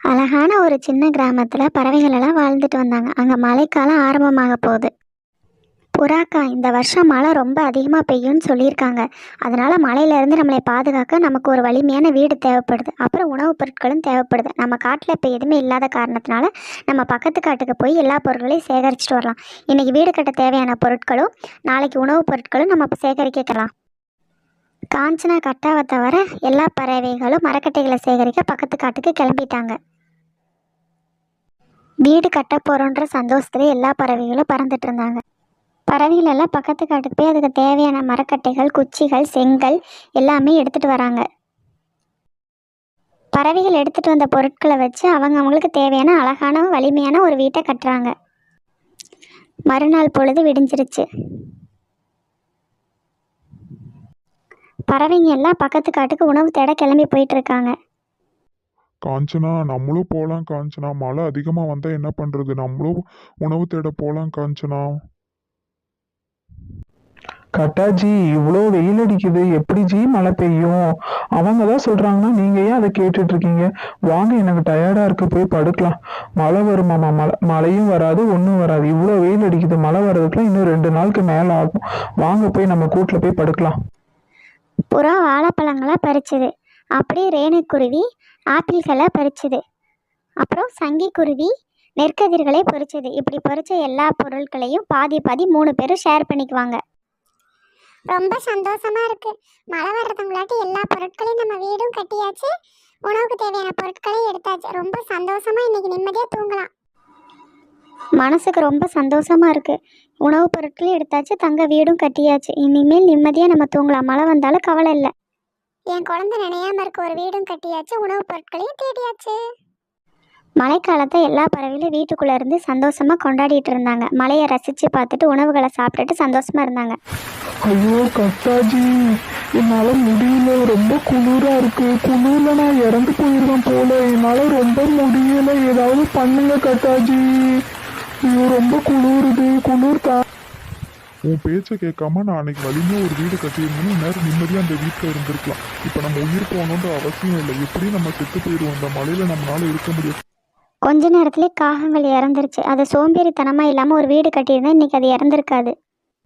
அழகான ஒரு சின்ன கிராமத்தில் பறவைகள் எல்லாம் வாழ்ந்துட்டு வந்தாங்க. அங்கே மழைக்காலம் ஆரம்பமாக போகுது. புறாக்கா, இந்த வருஷம் மழை ரொம்ப அதிகமாக பெய்யும்னு சொல்லியிருக்காங்க. அதனால் மழையிலேருந்து நம்மளை பாதுகாக்க நமக்கு ஒரு வலிமையான வீடு தேவைப்படுது. அப்புறம் உணவுப் பொருட்களும் தேவைப்படுது. நம்ம காட்டில் இப்போ எதுவுமே இல்லாத காரணத்தினால நம்ம பக்கத்து காட்டுக்கு போய் எல்லா பொருட்களையும் சேகரிச்சுட்டு வரலாம். இன்றைக்கி வீடு கட்ட தேவையான பொருட்களும் நாளைக்கு உணவுப் பொருட்களும் நம்ம சேகரிக்கலாம். காஞ்சனா கட்டாவை தவிர எல்லா பறவைகளும் மரக்கட்டைகளை சேகரிக்க பக்கத்து காட்டுக்கு கிளம்பிட்டாங்க. வீடு கட்ட போகிறோன்ற சந்தோஷத்துல எல்லா பறவைகளும் பறந்துட்டு இருந்தாங்க. பறவைகள் எல்லாம் பக்கத்து காட்டுக்கு போய் அதுக்கு தேவையான மரக்கட்டைகள், குச்சிகள், செங்கல் எல்லாமே எடுத்துகிட்டு வராங்க. பறவைகள் எடுத்துகிட்டு வந்த பொருட்களை வச்சு அவங்களுக்கு தேவையான அழகான வலிமையான ஒரு வீட்டை கட்டுறாங்க. மறுநாள் பொழுது விடிஞ்சிருச்சு. பறவைங்க எல்லாம் பக்கத்து காட்டுக்கு உணவு தேட கிளம்பி போயிட்டு இருக்காங்க. காஞ்சனா, நம்மளும் போகலாம் காஞ்சனா. மழை அதிகமாக வந்தால் என்ன பண்ணுறது? நம்மளும் உணவு தேட போகலாம் காஞ்சனா. கட்டாஜி, இவ்வளோ வெயில் அடிக்குது, எப்படி ஜி மழை பெய்யும்? அவங்க தான் சொல்றாங்கன்னா நீங்க ஏன் அதை கேட்டுட்டு இருக்கீங்க? வாங்க, எனக்கு டயர்டா இருக்கு, போய் படுக்கலாம். மழை வருமாமா? மழையும் வராது, ஒன்றும் வராது. இவ்வளோ வெயில் அடிக்குது, மழை வர்றதுக்குலாம் இன்னும் 2 நாளுக்கு மேலே ஆகும். வாங்க, போய் நம்ம கூட்டில் போய் படுக்கலாம். புறா வாழைப்பழங்களை பறிச்சுது. அப்படியே ரேணுக்குருவி ஆப்பிள்களை பறிச்சுது. அப்புறம் சங்கிக்குருவி நெற்கதிர்களை பொறிச்சது. இப்படி பொறிச்ச எல்லா பொருட்களையும் பாதி பாதி 3 பேரும் ஷேர் பண்ணிக்குவாங்க. ரொம்ப சந்தோஷமா இருக்கு. மழை வர்றதுங்களாட்டி எல்லா பொருட்களையும் நம்ம வீடும் கட்டியாச்சு, உணவுக்கு தேவையான பொருட்களையும் எடுத்தாச்சு. ரொம்ப சந்தோஷமா இன்னைக்கு நிம்மதியா தூங்கலாம். மனசுக்கு ரொம்ப சந்தோஷமா இருக்கு. உணவுப் பொருட்களையும் எடுத்தாச்சு, தங்க வீடும் கட்டியாச்சு. இனிமேல் நிம்மதியா நம்ம தூங்கலாம். மழை வந்தாலும் கவலை இல்லை. என் குழந்தை நினையாம இருக்க ஒரு வீடும் கட்டியாச்சு, உணவுப் பொருட்களையும் தேடியாச்சு. மழைக்காலத்தை எல்லா பறவைகளும் வீட்டுக்குள்ளே இருந்து சந்தோஷமாக கொண்டாடிட்டு இருந்தாங்க. மழையை ரசித்து பார்த்துட்டு உணவுகளை சாப்பிட்டுட்டு சந்தோஷமாக இருந்தாங்க. ஐயோ கட்டாஜி, என்னால முடியல, ரொம்ப குளிரா இருக்கு. குளிர்ல நான் இறந்து போயிருவேன் போல. என்னால ரொம்ப முடியல, ஏதாவது பண்ணுங்க கட்டாஜி. ஐயோ, ரொம்ப குளிருது, குளிர் தான். உன் பேச்சை கேட்காம நான் அன்னைக்கு வலிமையாக ஒரு வீடு கட்டியிருந்தோம்னா நேரம் நிம்மதியாக அந்த வீட்டில் இருந்திருக்கலாம். இப்போ நம்ம உயிர் போகணுன்ற அவசியம் இல்லை. எப்படியும் நம்ம செத்து போயிடுவோம். அந்த மழையில் நம்மளால இருக்க முடியும். கொஞ்ச நேரத்திலே காகங்கள் இறந்துருச்சு. அது சோம்பேறித்தனமாக இல்லாமல் ஒரு வீடு கட்டியிருந்தா இன்றைக்கி அது இறந்துருக்காது.